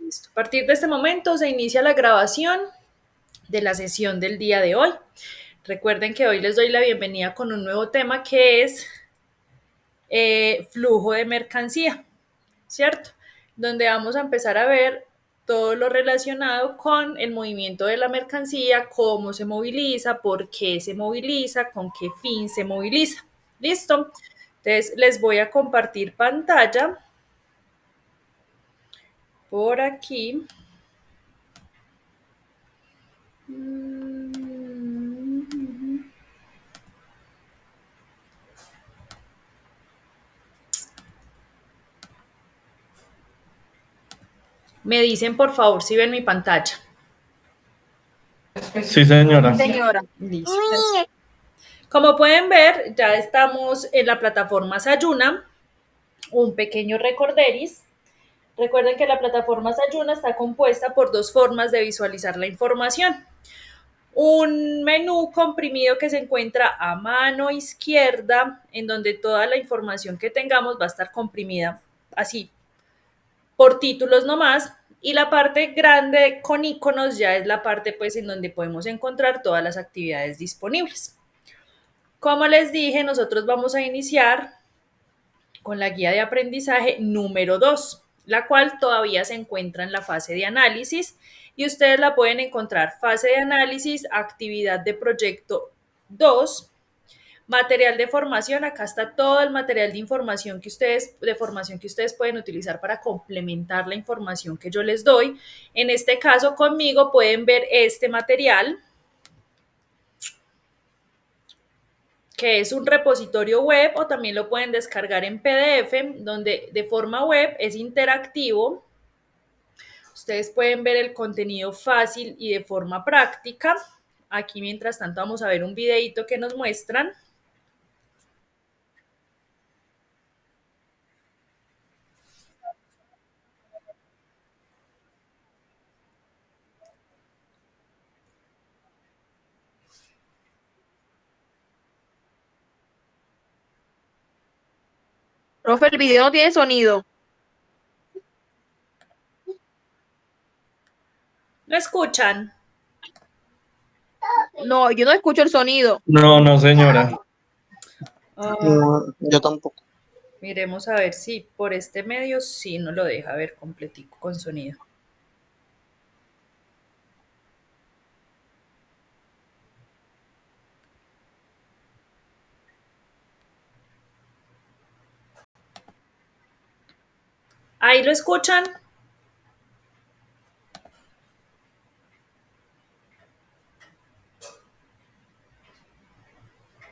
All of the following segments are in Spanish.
Listo. A partir de este momento se inicia la grabación de la sesión del día de hoy. Recuerden que hoy les doy la bienvenida con un nuevo tema que es flujo de mercancía, ¿cierto? Donde vamos a empezar a ver todo lo relacionado con el movimiento de la mercancía, cómo se moviliza, por qué se moviliza, con qué fin se moviliza. ¿Listo? Entonces les voy a compartir pantalla por aquí. Me dicen por favor si ven mi pantalla. Sí, señora. Señora. Listo. Como pueden ver, ya estamos en la plataforma Sayuna, un pequeño recorderis. Recuerden que la plataforma Sayuna está compuesta por dos formas de visualizar la información. Un menú comprimido que se encuentra a mano izquierda, en donde toda la información que tengamos va a estar comprimida así, por títulos nomás, y la parte grande con iconos ya es la parte pues en donde podemos encontrar todas las actividades disponibles. Como les dije, nosotros vamos a iniciar con la guía de aprendizaje número 2, la cual todavía se encuentra en la fase de análisis y ustedes la pueden encontrar fase de análisis, actividad de proyecto 2, material de formación. Acá está todo el material de información de formación que ustedes pueden utilizar para complementar la información que yo les doy. En este caso, conmigo pueden ver este material, que es un repositorio web, o también lo pueden descargar en PDF, donde de forma web es interactivo. Ustedes pueden ver el contenido fácil y de forma práctica. Aquí, mientras tanto, vamos a ver un videito que nos muestran. Profe, el video no tiene sonido. ¿Lo escuchan? No, yo no escucho el sonido. No, no, señora. Ah, Yo tampoco. miremos a ver si por este medio sí nos lo deja ver completico con sonido. ¿Ahí lo escuchan?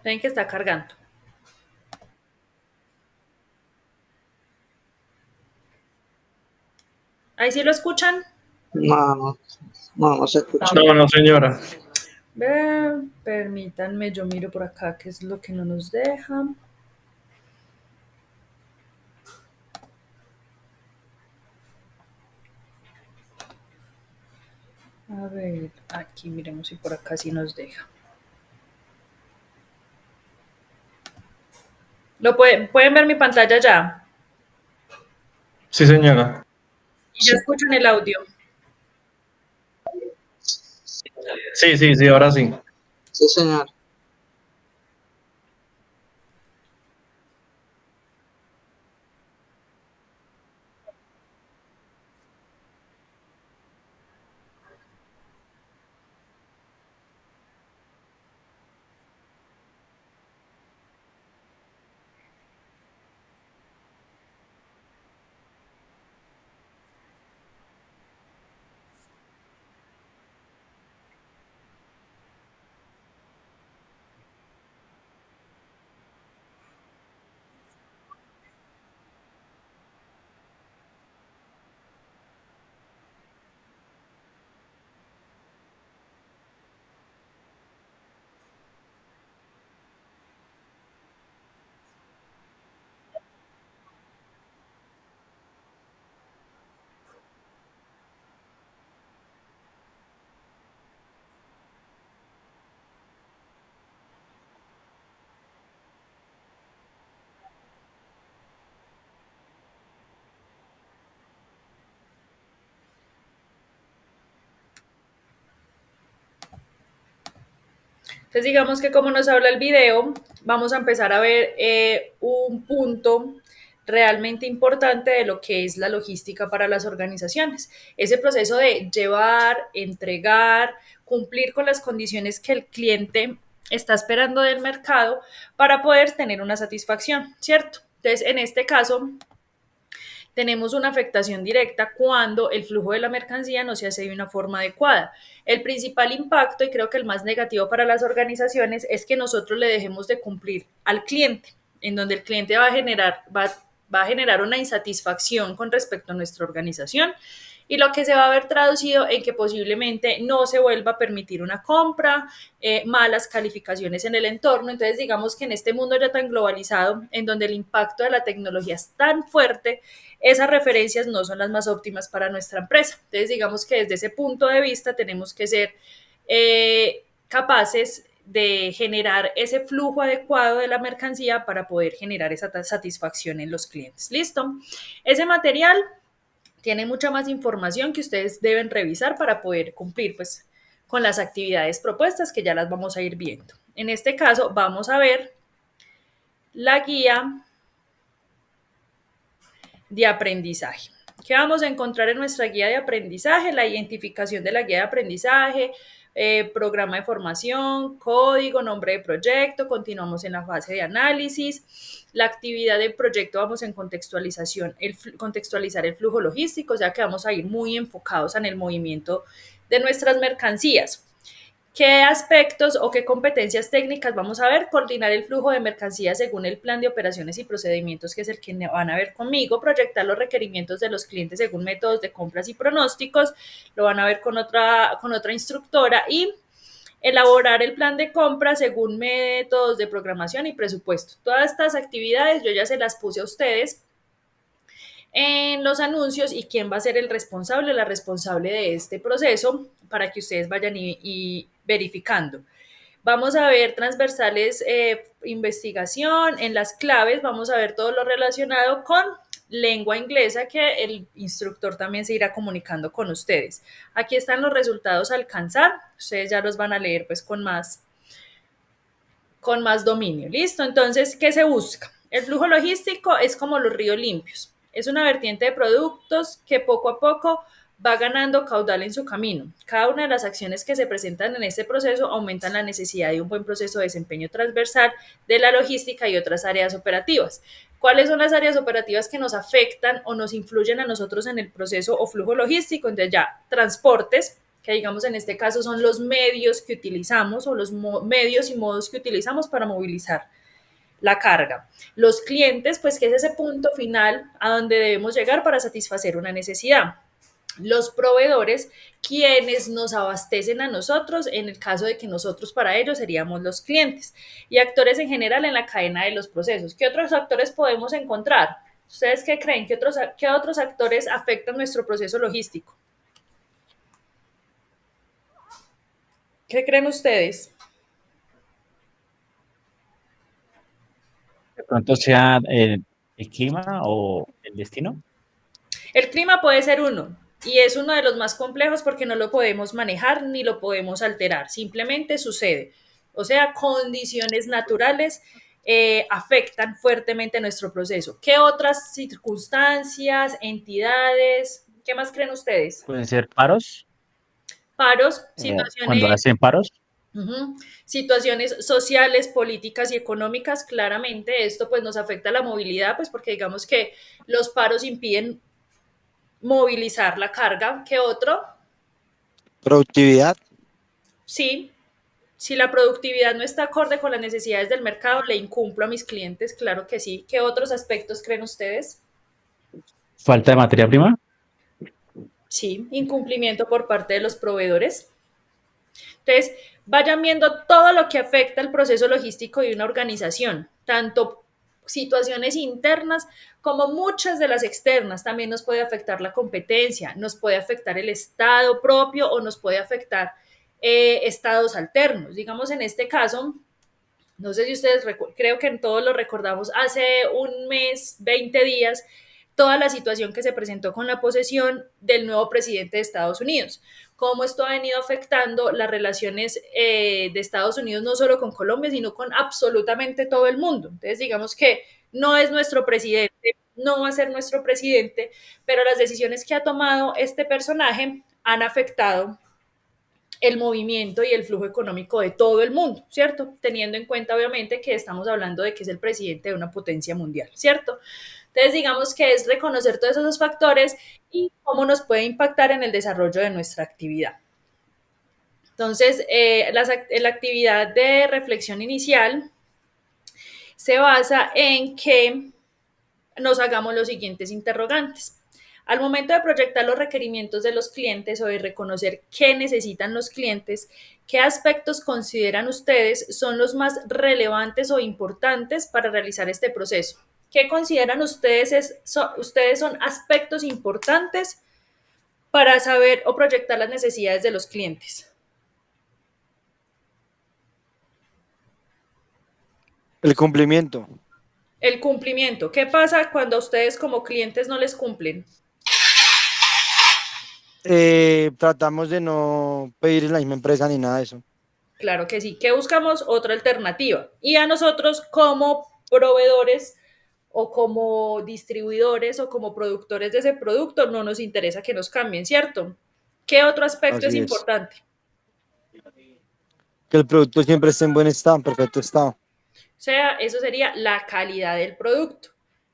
Ven que está cargando. ¿Ahí sí lo escuchan? No se escucha. No, no, señora. Permítanme, yo miro por acá qué es lo que no nos deja. A ver, aquí miremos si por acá sí nos deja. ¿Pueden ver mi pantalla ya? Sí, señora. ¿Y ya escuchan el audio? Sí, sí, sí, ahora sí. Sí, señor. Entonces, digamos que como nos habla el video, vamos a empezar a ver un punto realmente importante de lo que es la logística para las organizaciones. Ese proceso de llevar, entregar, cumplir con las condiciones que el cliente está esperando del mercado para poder tener una satisfacción, ¿cierto? Entonces, en este caso, tenemos una afectación directa cuando el flujo de la mercancía no se hace de una forma adecuada. El principal impacto, y creo que el más negativo para las organizaciones, es que nosotros le dejemos de cumplir al cliente, en donde el cliente va a generar una insatisfacción con respecto a nuestra organización y lo que se va a ver traducido en que posiblemente no se vuelva a permitir una compra, malas calificaciones en el entorno. Entonces, digamos que en este mundo ya tan globalizado, en donde el impacto de la tecnología es tan fuerte, esas referencias no son las más óptimas para nuestra empresa. Entonces, digamos que desde ese punto de vista tenemos que ser capaces de generar ese flujo adecuado de la mercancía para poder generar esa satisfacción en los clientes. ¿Listo? Ese material tiene mucha más información que ustedes deben revisar para poder cumplir pues con las actividades propuestas que ya las vamos a ir viendo. En este caso vamos a ver la guía de aprendizaje. ¿Qué vamos a encontrar en nuestra guía de aprendizaje? La identificación de la guía de aprendizaje, programa de formación, código, nombre de proyecto, continuamos en la fase de análisis, la actividad del proyecto vamos en contextualizar el flujo logístico, o sea que vamos a ir muy enfocados en el movimiento de nuestras mercancías. ¿Qué aspectos o qué competencias técnicas vamos a ver? Coordinar el flujo de mercancías según el plan de operaciones y procedimientos, que es el que van a ver conmigo, proyectar los requerimientos de los clientes según métodos de compras y pronósticos, lo van a ver con otra instructora, y elaborar el plan de compra según métodos de programación y presupuesto. Todas estas actividades yo ya se las puse a ustedes en los anuncios y quién va a ser el responsable o la responsable de este proceso para que ustedes vayan y verificando. Vamos a ver transversales, investigación, en las claves vamos a ver todo lo relacionado con lengua inglesa, que el instructor también se irá comunicando con ustedes. Aquí están los resultados a alcanzar, ustedes ya los van a leer pues con más dominio. ¿Listo? Entonces, ¿qué se busca? El flujo logístico es como los ríos limpios. Es una vertiente de productos que poco a poco va ganando caudal en su camino. Cada una de las acciones que se presentan en este proceso aumentan la necesidad de un buen proceso de desempeño transversal de la logística y otras áreas operativas. ¿Cuáles son las áreas operativas que nos afectan o nos influyen a nosotros en el proceso o flujo logístico? Entonces ya, transportes, que digamos en este caso son los medios que utilizamos o los medios y modos que utilizamos para movilizar la carga. Los clientes, pues que es ese punto final a donde debemos llegar para satisfacer una necesidad. Los proveedores, quienes nos abastecen a nosotros, en el caso de que nosotros para ellos seríamos los clientes. Y actores en general en la cadena de los procesos. ¿Qué otros actores podemos encontrar? ¿Ustedes qué creen? ¿Qué otros actores afectan nuestro proceso logístico? ¿Qué creen ustedes? De pronto sea el clima o el destino. El clima puede ser uno y es uno de los más complejos porque no lo podemos manejar ni lo podemos alterar, simplemente sucede. O sea, condiciones naturales afectan fuertemente nuestro proceso. ¿Qué otras circunstancias, entidades, qué más creen ustedes? Pueden ser paros, Paros, cuando situaciones. hacen paros. Situaciones sociales, políticas y económicas, claramente esto pues nos afecta a la movilidad, pues porque digamos que los paros impiden movilizar la carga. ¿Qué otro? Productividad. Sí, si la productividad no está acorde con las necesidades del mercado, le incumplo a mis clientes, claro que sí. ¿Qué otros aspectos creen ustedes? Falta de materia prima. Sí, incumplimiento por parte de los proveedores. Entonces, vayan viendo todo lo que afecta el proceso logístico de una organización, tanto situaciones internas como muchas de las externas. También nos puede afectar la competencia, nos puede afectar el estado propio o nos puede afectar estados alternos. Digamos, en este caso, no sé si ustedes, creo que en todos lo recordamos, hace un mes, 20 días, toda la situación que se presentó con la posesión del nuevo presidente de Estados Unidos, cómo esto ha venido afectando las relaciones de Estados Unidos no solo con Colombia, sino con absolutamente todo el mundo. Entonces, digamos que no es nuestro presidente, no va a ser nuestro presidente, pero las decisiones que ha tomado este personaje han afectado el movimiento y el flujo económico de todo el mundo, ¿cierto? Teniendo en cuenta, obviamente, que estamos hablando de que es el presidente de una potencia mundial, ¿cierto? Entonces, digamos que es reconocer todos esos factores y cómo nos puede impactar en el desarrollo de nuestra actividad. Entonces, la actividad de reflexión inicial se basa en que nos hagamos los siguientes interrogantes. Al momento de proyectar los requerimientos de los clientes o de reconocer qué necesitan los clientes, ¿qué aspectos consideran ustedes son los más relevantes o importantes para realizar este proceso? ¿Qué consideran ustedes son aspectos importantes para saber o proyectar las necesidades de los clientes? El cumplimiento. El cumplimiento. ¿Qué pasa cuando a ustedes como clientes no les cumplen? Tratamos de no pedir en la misma empresa ni nada de eso. Claro que sí. ¿Qué buscamos? Otra alternativa. Y a nosotros como proveedores o como distribuidores o como productores de ese producto no nos interesa que nos cambien, ¿cierto? ¿Qué otro aspecto es Así es. importante? Que el producto siempre esté en buen estado, en perfecto estado. O sea, eso sería la calidad del producto.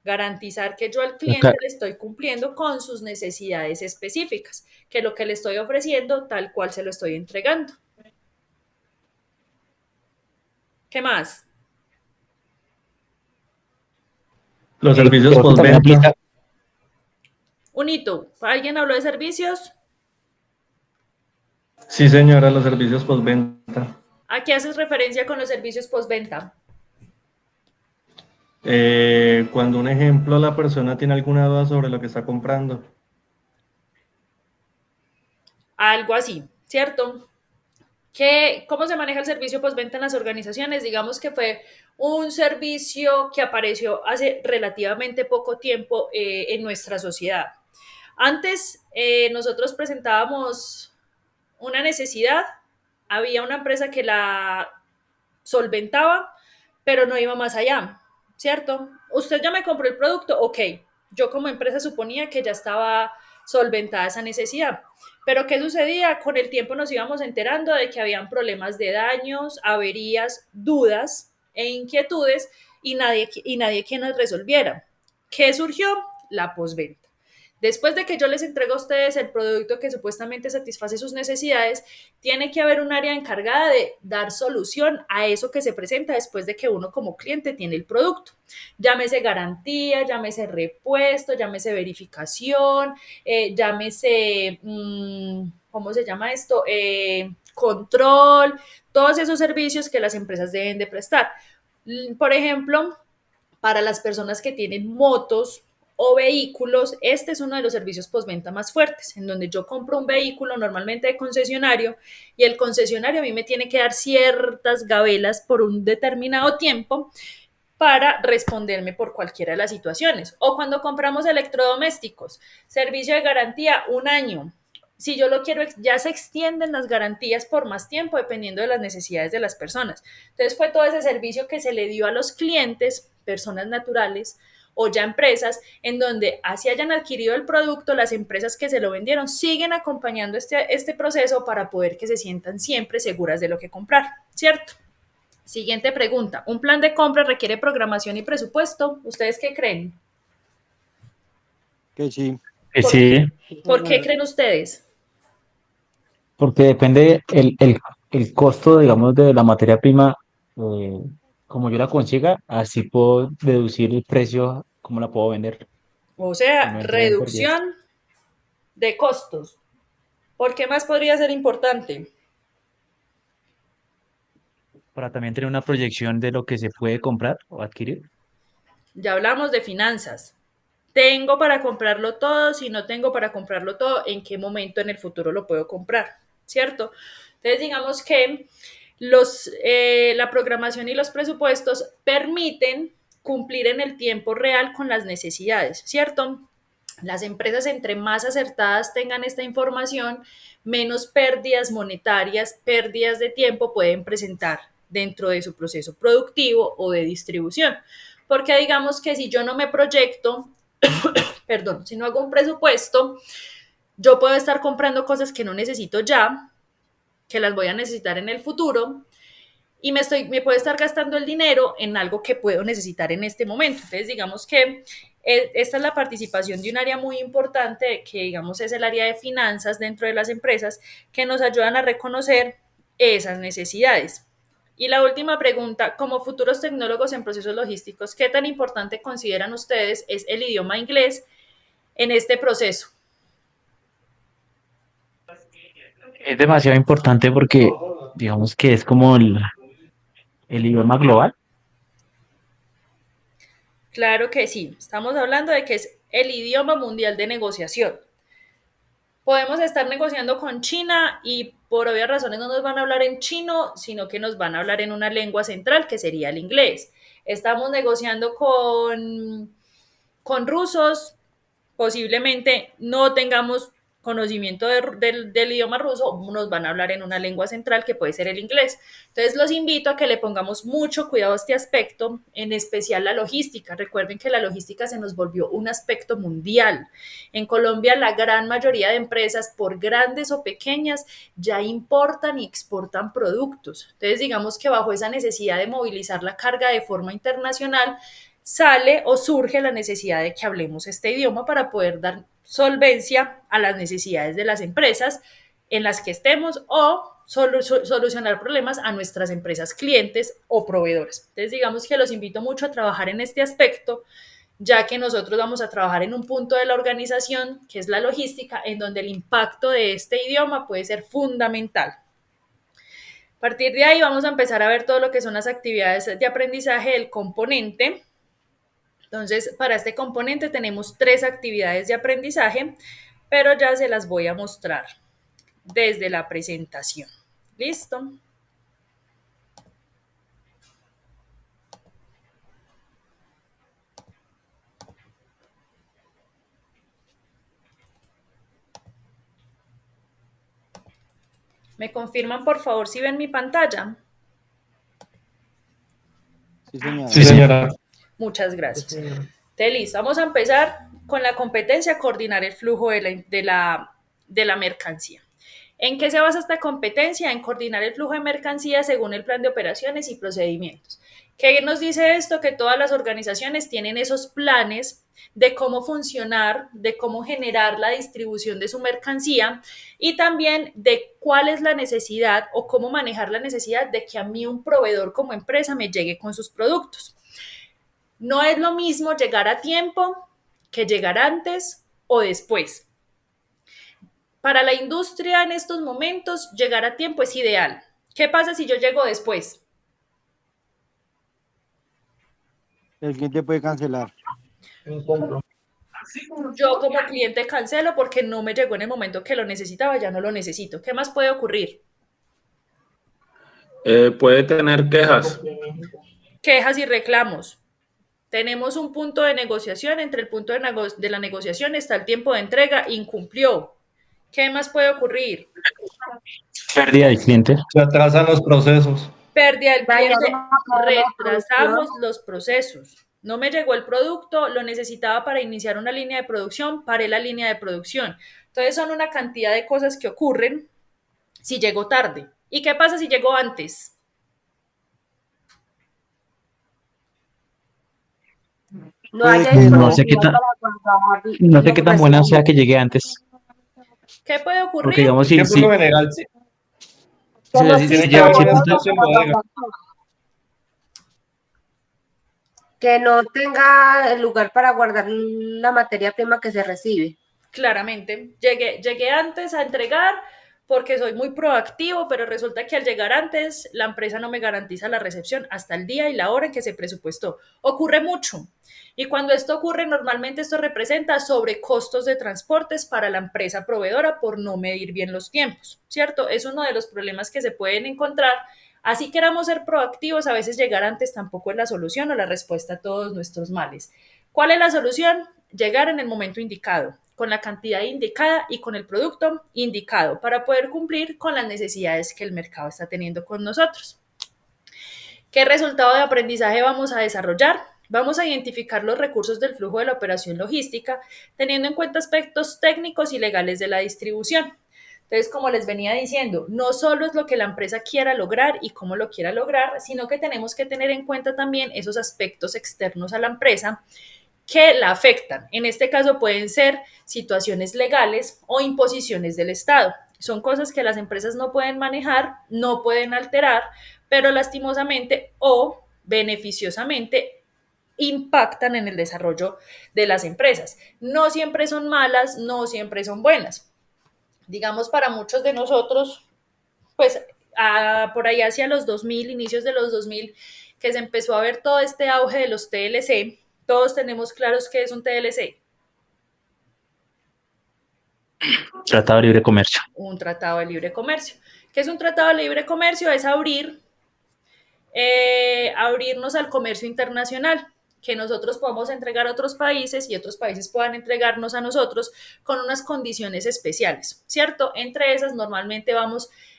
Garantizar que yo al La cliente ca- le estoy cumpliendo con sus necesidades específicas, que lo que le estoy ofreciendo tal cual se lo estoy entregando. ¿Qué más? Los servicios Creo que también postventa. aplica, Un hito. ¿Alguien habló de servicios? Sí, señora, los servicios postventa. ¿A qué haces referencia con los servicios postventa? Cuando un ejemplo la persona tiene alguna duda sobre lo que está comprando. Algo así, ¿cierto? ¿Cómo se maneja el servicio postventa en las organizaciones? Digamos que fue un servicio que apareció hace relativamente poco tiempo en nuestra sociedad. Antes nosotros presentábamos una necesidad, había una empresa que la solventaba, pero no iba más allá, ¿cierto? Usted ya me compró el producto, ok, yo como empresa suponía que ya estaba solventada esa necesidad, pero ¿qué sucedía? Con el tiempo nos íbamos enterando de que habían problemas de daños, averías, dudas e inquietudes y nadie que nos resolviera. ¿Qué surgió? La postventa. Después de que yo les entrego a ustedes el producto que supuestamente satisface sus necesidades, tiene que haber un área encargada de dar solución a eso que se presenta después de que uno como cliente tiene el producto. Llámese garantía, llámese repuesto, llámese verificación, llámese, ¿cómo se llama esto? Control, todos esos servicios que las empresas deben de prestar. Por ejemplo, para las personas que tienen motos o vehículos, este es uno de los servicios postventa más fuertes, en donde yo compro un vehículo normalmente de concesionario y el concesionario a mí me tiene que dar ciertas gabelas por un determinado tiempo para responderme por cualquiera de las situaciones. O cuando compramos electrodomésticos, servicio de garantía, 1 año. Si yo lo quiero, ya se extienden las garantías por más tiempo dependiendo de las necesidades de las personas. Entonces fue todo ese servicio que se le dio a los clientes, personas naturales o ya empresas, en donde así hayan adquirido el producto, las empresas que se lo vendieron siguen acompañando este proceso para poder que se sientan siempre seguras de lo que comprar, ¿cierto? Siguiente pregunta. ¿Un plan de compra requiere programación y presupuesto? ¿Ustedes qué creen? Que sí. que ¿Por, sí, ¿Por qué creen ustedes? porque depende el costo, digamos, de la materia prima, eh, como yo la consiga, así puedo deducir el precio, cómo la puedo vender O y sea, no entrar en pérdidas. reducción de costos. ¿Por qué más podría ser importante? Para también tener una proyección de lo que se puede comprar o adquirir. Ya hablamos de finanzas. ¿Tengo para comprarlo todo? Si no tengo para comprarlo todo, ¿en qué momento en el futuro lo puedo comprar? ¿Cierto? Entonces, digamos que la programación y los presupuestos permiten cumplir en el tiempo real con las necesidades, ¿cierto? Las empresas, entre más acertadas tengan esta información, menos pérdidas monetarias, pérdidas de tiempo pueden presentar dentro de su proceso productivo o de distribución. Porque digamos que si yo no me proyecto, perdón, si no hago un presupuesto, yo puedo estar comprando cosas que no necesito ya, que las voy a necesitar en el futuro, y me puedo estar gastando el dinero en algo que puedo necesitar en este momento. Entonces, digamos que esta es la participación de un área muy importante, que digamos es el área de finanzas dentro de las empresas, que nos ayudan a reconocer esas necesidades. Y la última pregunta, como futuros tecnólogos en procesos logísticos, ¿qué tan importante consideran ustedes es el idioma inglés en este proceso? Es demasiado importante porque digamos que es como el idioma global. Claro que sí, estamos hablando de que es el idioma mundial de negociación. Podemos estar negociando con China y por obvias razones no nos van a hablar en chino, sino que nos van a hablar en una lengua central que sería el inglés. Estamos negociando con rusos, posiblemente no tengamos conocimiento del idioma ruso, nos van a hablar en una lengua central que puede ser el inglés. Entonces los invito a que le pongamos mucho cuidado a este aspecto, en especial la logística. Recuerden que la logística se nos volvió un aspecto mundial. En Colombia la gran mayoría de empresas, por grandes o pequeñas, ya importan y exportan productos. Entonces digamos que bajo esa necesidad de movilizar la carga de forma internacional, sale o surge la necesidad de que hablemos este idioma para poder dar solvencia a las necesidades de las empresas en las que estemos o solucionar problemas a nuestras empresas clientes o proveedores. Entonces, digamos que los invito mucho a trabajar en este aspecto, ya que nosotros vamos a trabajar en un punto de la organización, que es la logística, en donde el impacto de este idioma puede ser fundamental. A partir de ahí vamos a empezar a ver todo lo que son las actividades de aprendizaje del componente. Entonces, para este componente tenemos 3 actividades de aprendizaje, pero ya se las voy a mostrar desde la presentación. ¿Listo? ¿Me confirman, por favor, si ven mi pantalla? Sí, señora. Sí, señora. Muchas gracias. Entonces, listo. Vamos a empezar con la competencia, coordinar el flujo de la mercancía. ¿En qué se basa esta competencia? En coordinar el flujo de mercancía según el plan de operaciones y procedimientos. ¿Qué nos dice esto? Que todas las organizaciones tienen esos planes de cómo funcionar, de cómo generar la distribución de su mercancía y también de cuál es la necesidad o cómo manejar la necesidad de que a mí un proveedor como empresa me llegue con sus productos. No es lo mismo llegar a tiempo que llegar antes o después. Para la industria en estos momentos, llegar a tiempo es ideal. ¿Qué pasa si yo llego después? El cliente puede cancelar. Yo como cliente cancelo porque no me llegó en el momento que lo necesitaba, ya no lo necesito. ¿Qué más puede ocurrir? Puede tener quejas. Quejas y reclamos. Tenemos un punto de negociación, entre el punto de la negociación está el tiempo de entrega, incumplió. ¿Qué más puede ocurrir? Pérdida del cliente. Se atrasan los procesos. Pérdida del Dañaron cliente, la retrasamos producción. los procesos. No me llegó el producto, lo necesitaba para iniciar una línea de producción, paré la línea de producción. Entonces son una cantidad de cosas que ocurren si llegó tarde. ¿Y qué pasa si llegó antes? No Puede haya que no. No sé qué disponibilidad tan, para guardar no sé los qué tan buena sea recibos. que llegue antes. ¿Qué puede Porque ocurrir? digamos, Que por lo general Que no tiene exista lleva si el varios punto, bodega espacio en para bodega. guardar todo. Que no tenga el lugar para guardar la materia prima que se recibe. Claramente, llegué antes a entregar porque soy muy proactivo, pero resulta que al llegar antes, la empresa no me garantiza la recepción hasta el día y la hora en que se presupuestó. Ocurre mucho. Y cuando esto ocurre, normalmente esto representa sobrecostos de transportes para la empresa proveedora por no medir bien los tiempos, ¿cierto? Es uno de los problemas que se pueden encontrar. Así queramos ser proactivos, a veces llegar antes tampoco es la solución o la respuesta a todos nuestros males. ¿Cuál es la solución? Llegar en el momento indicado, con la cantidad indicada y con el producto indicado para poder cumplir con las necesidades que el mercado está teniendo con nosotros. ¿Qué resultado de aprendizaje vamos a desarrollar? Vamos a identificar los recursos del flujo de la operación logística, teniendo en cuenta aspectos técnicos y legales de la distribución. Entonces, como les venía diciendo, no solo es lo que la empresa quiera lograr y cómo lo quiera lograr, sino que tenemos que tener en cuenta también esos aspectos externos a la empresa que la afectan. En este caso pueden ser situaciones legales o imposiciones del Estado. Son cosas que las empresas no pueden manejar, no pueden alterar, pero lastimosamente o beneficiosamente impactan en el desarrollo de las empresas. No siempre son malas, no siempre son buenas. Digamos, para muchos de nosotros, pues por ahí hacia los 2000, inicios de los 2000, que se empezó a ver todo este auge de los TLC, todos tenemos claros qué es un TLC. Tratado de Libre Comercio. Un tratado de libre comercio. ¿Qué es un tratado de libre comercio? Es abrirnos al comercio internacional, que nosotros podamos entregar a otros países y otros países puedan entregarnos a nosotros con unas condiciones especiales, ¿cierto? Entre esas normalmente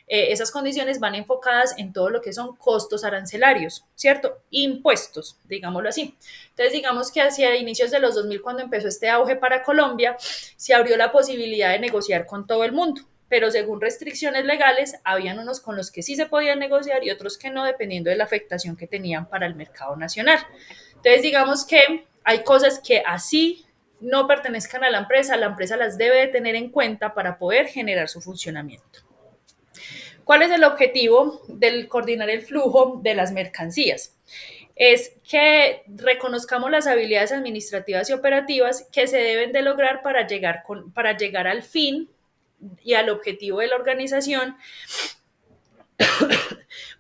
esas condiciones van enfocadas en todo lo que son costos arancelarios, ¿cierto? Impuestos, digámoslo así. Entonces, digamos que hacia inicios de los 2000, cuando empezó este auge para Colombia, se abrió la posibilidad de negociar con todo el mundo, pero según restricciones legales, habían unos con los que sí se podían negociar y otros que no, dependiendo de la afectación que tenían para el mercado nacional. Entonces, digamos que hay cosas que así no pertenezcan a la empresa las debe de tener en cuenta para poder generar su funcionamiento. ¿Cuál es el objetivo del coordinar el flujo de las mercancías? Es que reconozcamos las habilidades administrativas y operativas que se deben de lograr para llegar al fin y al objetivo de la organización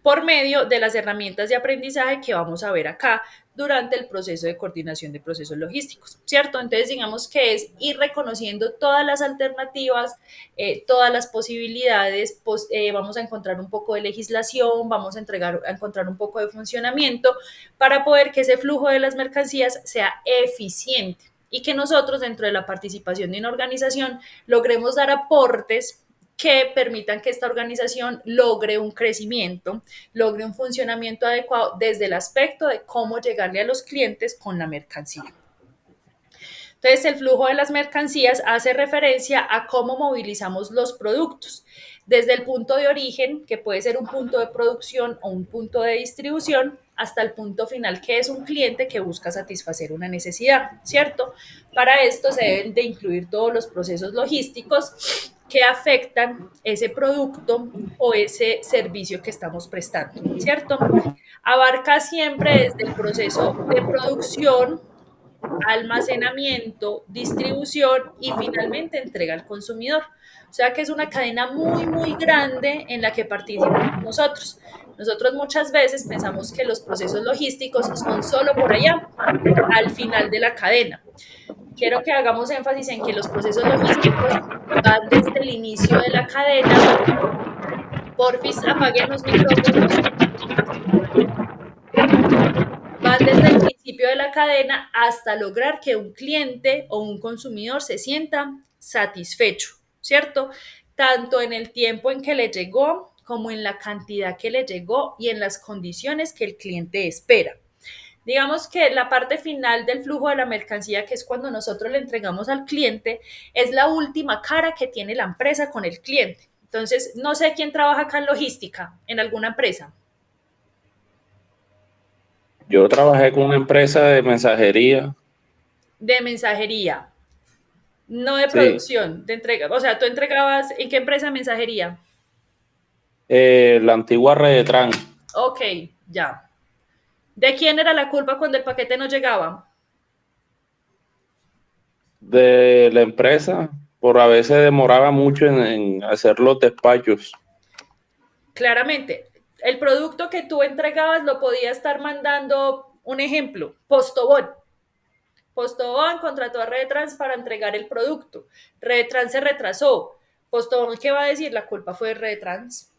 por medio de las herramientas de aprendizaje que vamos a ver acá durante el proceso de coordinación de procesos logísticos, ¿cierto? Entonces, digamos que es ir reconociendo todas las alternativas, todas las posibilidades, vamos a encontrar un poco de legislación, vamos a encontrar un poco de funcionamiento para poder que ese flujo de las mercancías sea eficiente y que nosotros, dentro de la participación de una organización, logremos dar aportes que permitan que esta organización logre un crecimiento, logre un funcionamiento adecuado desde el aspecto de cómo llegarle a los clientes con la mercancía. Entonces, el flujo de las mercancías hace referencia a cómo movilizamos los productos, desde el punto de origen, que puede ser un punto de producción o un punto de distribución, hasta el punto final, que es un cliente que busca satisfacer una necesidad, ¿cierto? Para esto se deben de incluir todos los procesos logísticos que afectan ese producto o ese servicio que estamos prestando, ¿cierto? Abarca siempre desde el proceso de producción, almacenamiento, distribución y finalmente entrega al consumidor. O sea que es una cadena muy, muy grande en la que participamos nosotros. Nosotros muchas veces pensamos que los procesos logísticos son solo por allá, al final de la cadena. Quiero que hagamos énfasis en que los procesos logísticos van desde el inicio de la cadena. Porfis, apaguen los micrófonos. Van desde el principio de la cadena hasta lograr que un cliente o un consumidor se sienta satisfecho, ¿cierto? Tanto en el tiempo en que le llegó, como en la cantidad que le llegó y en las condiciones que el cliente espera. Digamos que la parte final del flujo de la mercancía, que es cuando nosotros le entregamos al cliente, es la última cara que tiene la empresa con el cliente. Entonces, no sé quién trabaja acá en logística, en alguna empresa. Yo trabajé con una empresa de mensajería. De mensajería, no de Sí, producción, de entrega. O sea, tú entregabas, ¿en qué empresa de mensajería? la antigua Redetran. Ok, ya. ¿De quién era la culpa cuando el paquete no llegaba? De la empresa, por a veces demoraba mucho en hacer los despachos. Claramente, el producto que tú entregabas lo podía estar mandando, un ejemplo, Postobón. Postobón contrató a Redetrans para entregar el producto. Redetrans se retrasó. Postobón, ¿qué va a decir? La culpa fue de Redetrans,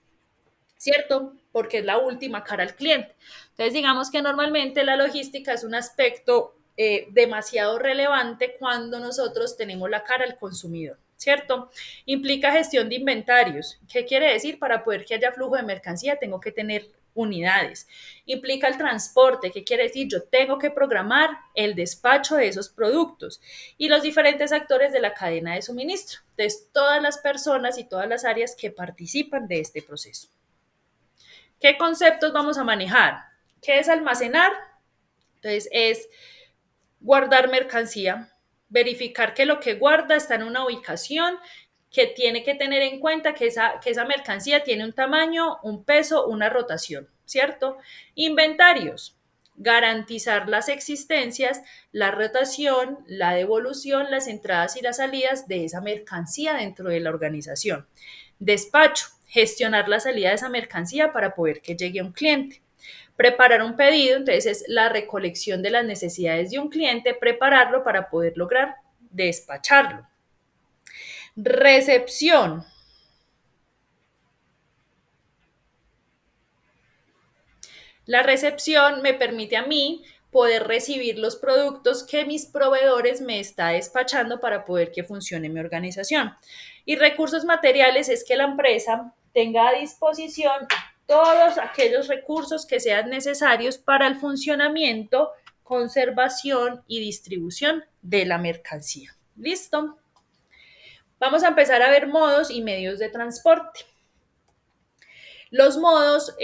¿cierto? Porque es la última cara al cliente. Entonces, digamos que normalmente la logística es un aspecto demasiado relevante cuando nosotros tenemos la cara al consumidor, ¿cierto? Implica gestión de inventarios. ¿Qué quiere decir? Para poder que haya flujo de mercancía tengo que tener unidades. Implica el transporte. ¿Qué quiere decir? Yo tengo que programar el despacho de esos productos y los diferentes actores de la cadena de suministro. Entonces, todas las personas y todas las áreas que participan de este proceso. ¿Qué conceptos vamos a manejar? ¿Qué es almacenar? Entonces, es guardar mercancía, verificar que lo que guarda está en una ubicación, que tiene que tener en cuenta que esa mercancía tiene un tamaño, un peso, una rotación, ¿cierto? Inventarios, garantizar las existencias, la rotación, la devolución, las entradas y las salidas de esa mercancía dentro de la organización. Despacho, gestionar la salida de esa mercancía para poder que llegue a un cliente. Preparar un pedido, entonces es la recolección de las necesidades de un cliente, prepararlo para poder lograr despacharlo. Recepción. La recepción me permite a mí poder recibir los productos que mis proveedores me están despachando para poder que funcione mi organización. Y recursos materiales es que la empresa tenga a disposición todos aquellos recursos que sean necesarios para el funcionamiento, conservación y distribución de la mercancía. ¿Listo? Vamos a empezar a ver modos y medios de transporte. Los modos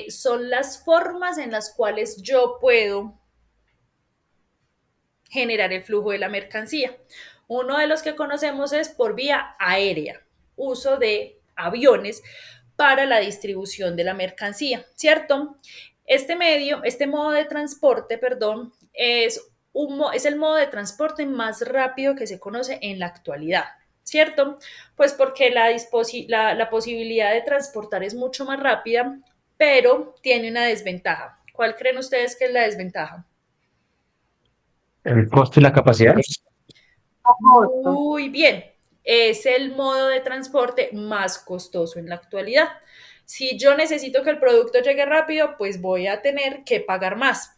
son las formas en las cuales yo puedo generar el flujo de la mercancía. Uno de los que conocemos es por vía aérea, uso de aviones para la distribución de la mercancía, ¿cierto? Este modo de transporte, perdón, es el modo de transporte más rápido que se conoce en la actualidad, ¿cierto? Pues porque la posibilidad de transportar es mucho más rápida, pero tiene una desventaja. ¿Cuál creen ustedes que es la desventaja? El costo y la capacidad. Muy bien, es el modo de transporte más costoso en la actualidad. Si yo necesito que el producto llegue rápido, pues voy a tener que pagar más.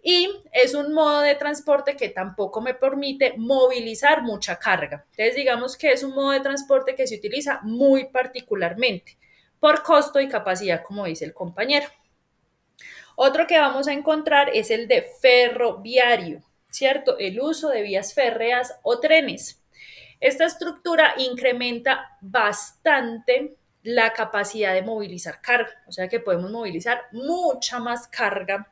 Y es un modo de transporte que tampoco me permite movilizar mucha carga. Entonces, digamos que es un modo de transporte que se utiliza muy particularmente por costo y capacidad, como dice el compañero. Otro que vamos a encontrar es el de ferroviario, ¿cierto? El uso de vías férreas o trenes. Esta estructura incrementa bastante la capacidad de movilizar carga, o sea que podemos movilizar mucha más carga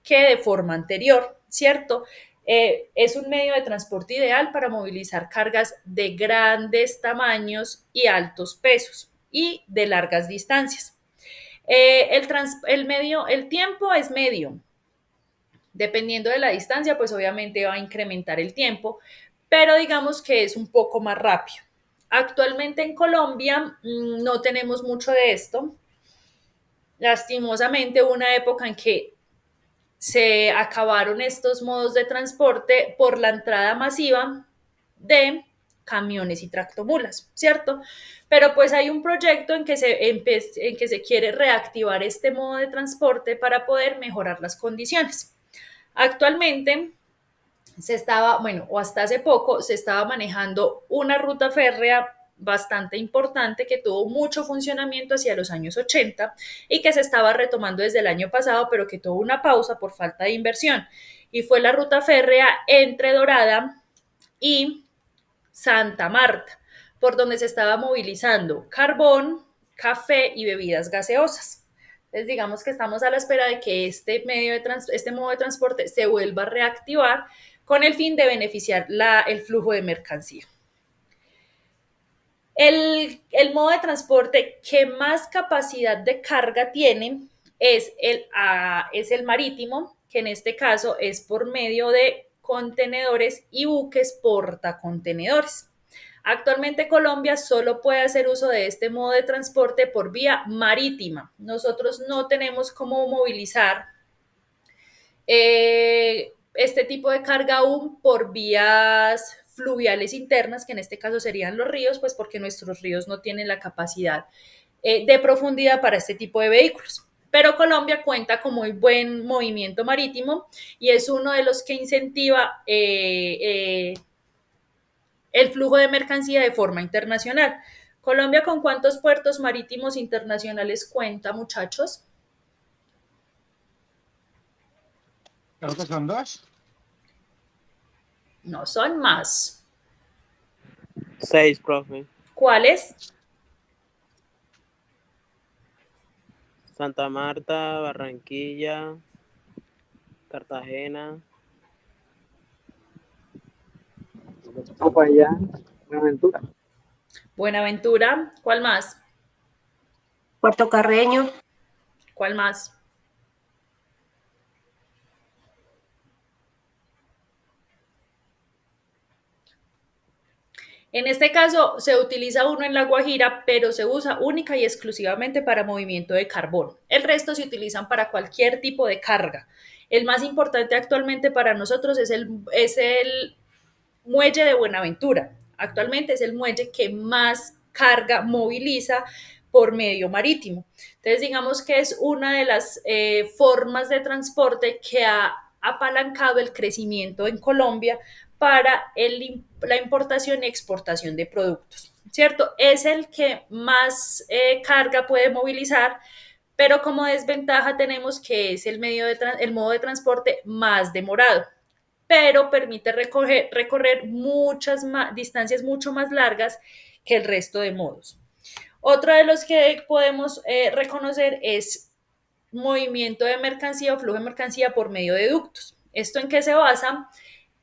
que de forma anterior, ¿cierto? Es un medio de transporte ideal para movilizar cargas de grandes tamaños y altos pesos y de largas distancias. El tiempo es medio. Dependiendo de la distancia, pues obviamente va a incrementar el tiempo, pero digamos que es un poco más rápido. Actualmente en Colombia no tenemos mucho de esto. Lastimosamente hubo una época en que se acabaron estos modos de transporte por la entrada masiva de camiones y tractomulas, ¿cierto? Pero pues hay un proyecto en que se quiere reactivar este modo de transporte para poder mejorar las condiciones. Actualmente o hasta hace poco, se estaba manejando una ruta férrea bastante importante que tuvo mucho funcionamiento hacia los años 80 y que se estaba retomando desde el año pasado, pero que tuvo una pausa por falta de inversión. Y fue la ruta férrea entre Dorada y Santa Marta, por donde se estaba movilizando carbón, café y bebidas gaseosas. Entonces, digamos que estamos a la espera de que este modo de transporte se vuelva a reactivar con el fin de beneficiar el flujo de mercancía. El modo de transporte que más capacidad de carga tiene es el marítimo, que en este caso es por medio de contenedores y buques portacontenedores. Actualmente Colombia solo puede hacer uso de este modo de transporte por vía marítima. Nosotros no tenemos cómo movilizar este tipo de carga aún por vías fluviales internas, que en este caso serían los ríos, pues porque nuestros ríos no tienen la capacidad de profundidad para este tipo de vehículos. Pero Colombia cuenta con muy buen movimiento marítimo y es uno de los que incentiva el flujo de mercancía de forma internacional. Colombia, ¿con cuántos puertos marítimos internacionales cuenta, muchachos? Creo que son 2. No, son más. 6, profe. ¿Cuáles? Santa Marta, Barranquilla, Cartagena. Popayán, Buenaventura. Buenaventura. ¿Cuál más? Puerto Carreño, ¿Cuál más? En este caso se utiliza uno en La Guajira, pero se usa única y exclusivamente para movimiento de carbón. El resto se utilizan para cualquier tipo de carga. El más importante actualmente para nosotros es el muelle de Buenaventura. Actualmente es el muelle que más carga moviliza por medio marítimo. Entonces, digamos que es una de las formas de transporte que ha apalancado el crecimiento en Colombia para la importación y exportación de productos, ¿cierto? Es el que más carga puede movilizar, pero como desventaja tenemos que es el modo de transporte más demorado, pero permite recorrer muchas distancias mucho más largas que el resto de modos. Otro de los que podemos reconocer es movimiento de mercancía o flujo de mercancía por medio de ductos. ¿Esto en qué se basa?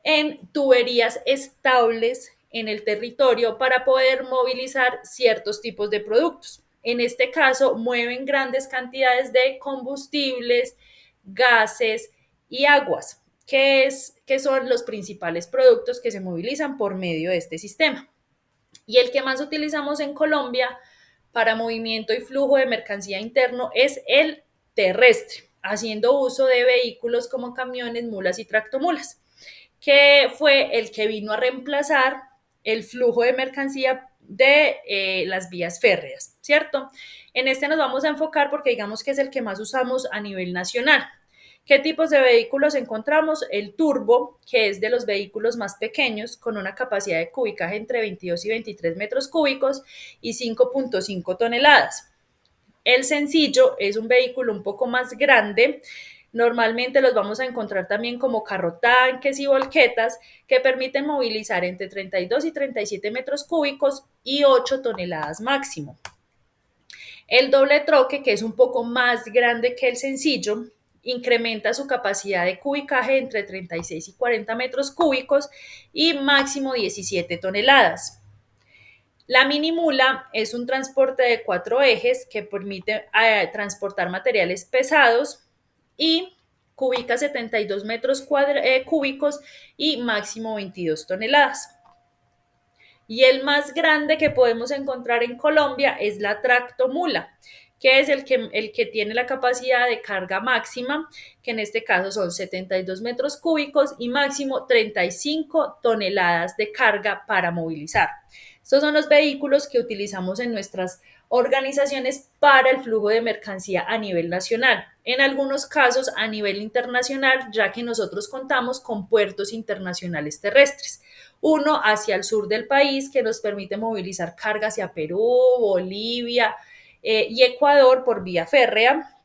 En tuberías estables en el territorio para poder movilizar ciertos tipos de productos. En este caso, mueven grandes cantidades de combustibles, gases y aguas, que son los principales productos que se movilizan por medio de este sistema. Y el que más utilizamos en Colombia para movimiento y flujo de mercancía interno es el terrestre, haciendo uso de vehículos como camiones, mulas y tractomulas, que fue el que vino a reemplazar el flujo de mercancía de las vías férreas, ¿cierto? En este nos vamos a enfocar porque digamos que es el que más usamos a nivel nacional. ¿Qué tipos de vehículos encontramos? El turbo, que es de los vehículos más pequeños, con una capacidad de cubicaje entre 22 y 23 metros cúbicos y 5.5 toneladas. El sencillo es un vehículo un poco más grande. Normalmente los vamos a encontrar también como carrotanques y volquetas que permiten movilizar entre 32 y 37 metros cúbicos y 8 toneladas máximo. El doble troque, que es un poco más grande que el sencillo, incrementa su capacidad de cubicaje entre 36 y 40 metros cúbicos y máximo 17 toneladas. La mini mula es un transporte de 4 ejes que permite transportar materiales pesados y cubica 72 metros cúbicos y máximo 22 toneladas. Y el más grande que podemos encontrar en Colombia es la tractomula, que es el que tiene la capacidad de carga máxima, que en este caso son 72 metros cúbicos y máximo 35 toneladas de carga para movilizar. Estos son los vehículos que utilizamos en nuestras organizaciones para el flujo de mercancía a nivel nacional, en algunos casos a nivel internacional, ya que nosotros contamos con puertos internacionales terrestres. Uno hacia el sur del país que nos permite movilizar carga hacia Perú, Bolivia y Ecuador por vía férrea,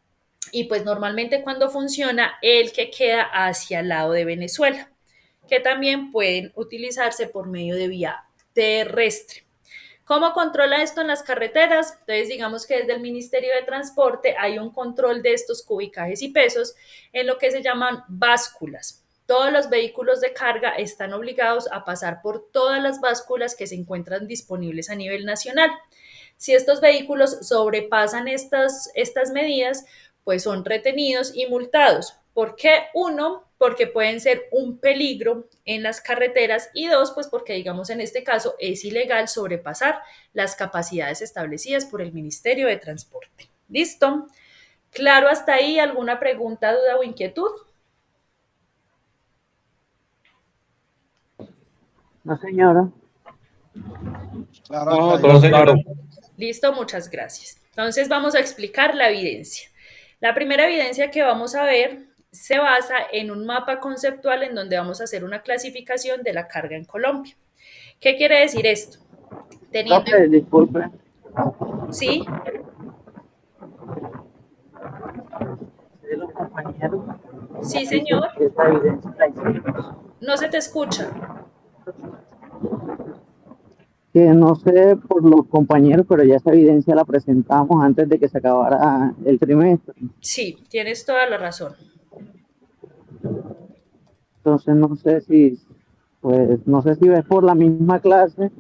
y pues normalmente cuando funciona el que queda hacia el lado de Venezuela, que también pueden utilizarse por medio de vía terrestre. ¿Cómo controla esto en las carreteras? Entonces, digamos que desde el Ministerio de Transporte hay un control de estos cubicajes y pesos en lo que se llaman básculas. Todos los vehículos de carga están obligados a pasar por todas las básculas que se encuentran disponibles a nivel nacional. Si estos vehículos sobrepasan estas medidas, pues son retenidos y multados. ¿Por qué? Uno, porque pueden ser un peligro en las carreteras y dos, pues porque digamos en este caso es ilegal sobrepasar las capacidades establecidas por el Ministerio de Transporte. ¿Listo? ¿Claro hasta ahí? ¿Alguna pregunta, duda o inquietud? No, señora. Claro, No, hasta todo ahí. claro. Listo, muchas gracias. Entonces vamos a explicar la evidencia. La primera evidencia que vamos a ver se basa en un mapa conceptual en donde vamos a hacer una clasificación de la carga en Colombia. ¿Qué quiere decir esto? Teniendo Profe, disculpe, sí, de los compañeros sí, dicen señor, que esta evidencia la hicimos. no se te escucha. Que no sé por los compañeros, pero ya esa evidencia la presentamos antes de que se acabara el trimestre. Sí, tienes toda la razón. Entonces no sé si, pues, no sé si ves por la misma clase,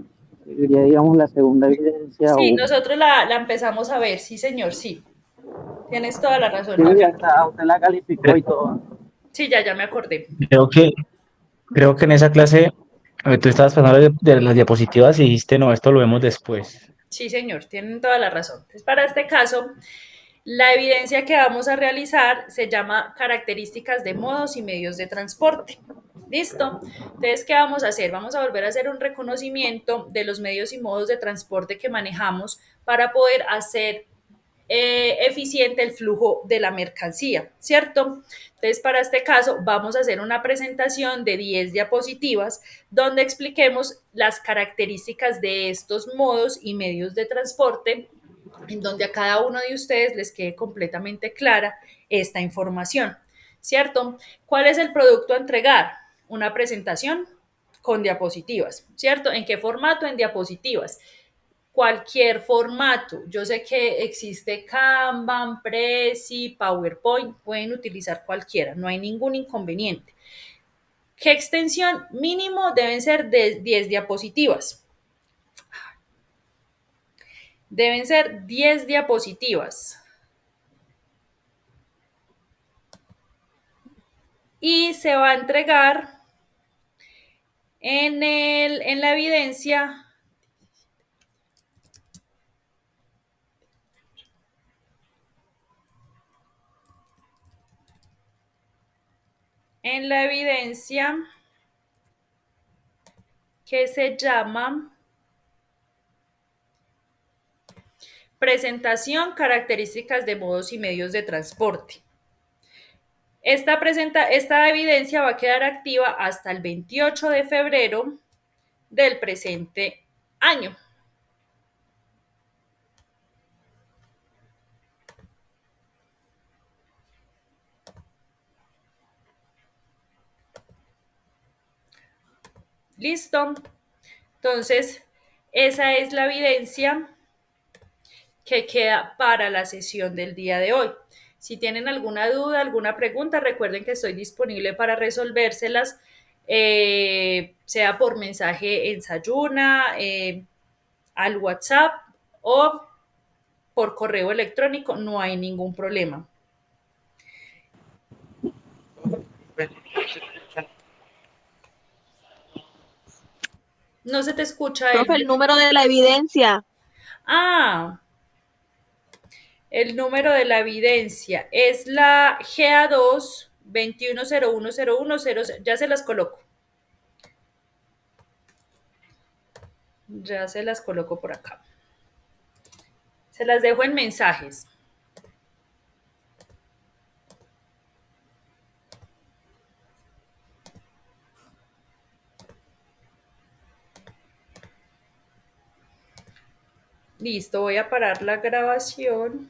ya digamos la segunda evidencia Sí, o... nosotros la empezamos a ver, sí, señor, sí. Tienes toda la razón. Sí, ya está, usted la calificó y todo. Sí, ya me acordé. Creo que, creo que en esa clase tú estabas pasando de las diapositivas y dijiste, no, esto lo vemos después. Sí, señor, tienen toda la razón. Entonces, para este caso, la evidencia que vamos a realizar se llama características de modos y medios de transporte. ¿Listo? Entonces, ¿qué vamos a hacer? Vamos a volver a hacer un reconocimiento de los medios y modos de transporte que manejamos para poder hacer eficiente el flujo de la mercancía, ¿cierto? Entonces, para este caso, vamos a hacer una presentación de 10 diapositivas donde expliquemos las características de estos modos y medios de transporte, en donde a cada uno de ustedes les quede completamente clara esta información, ¿cierto? ¿Cuál es el producto a entregar? Una presentación con diapositivas, ¿cierto? ¿En qué formato? En diapositivas. Cualquier formato. Yo sé que existe Kanban, Prezi, PowerPoint, pueden utilizar cualquiera, no hay ningún inconveniente. ¿Qué extensión? Mínimo deben ser de 10 diapositivas. Deben ser 10 diapositivas. Y se va a entregar en la evidencia que se llama presentación, características de modos y medios de transporte. Esta evidencia va a quedar activa hasta el 28 de febrero del presente año. ¿Listo? Entonces, esa es la evidencia que queda para la sesión del día de hoy. Si tienen alguna duda, alguna pregunta, recuerden que estoy disponible para resolvérselas, sea por mensaje en Sayuna, al WhatsApp o por correo electrónico, no hay ningún problema. No se te escucha, Profe, el Elvia. número de la evidencia. Ah, el número de la evidencia es la GA2 21010100. Ya se las coloco. Ya se las coloco por acá. Se las dejo en mensajes. Listo, voy a parar la grabación.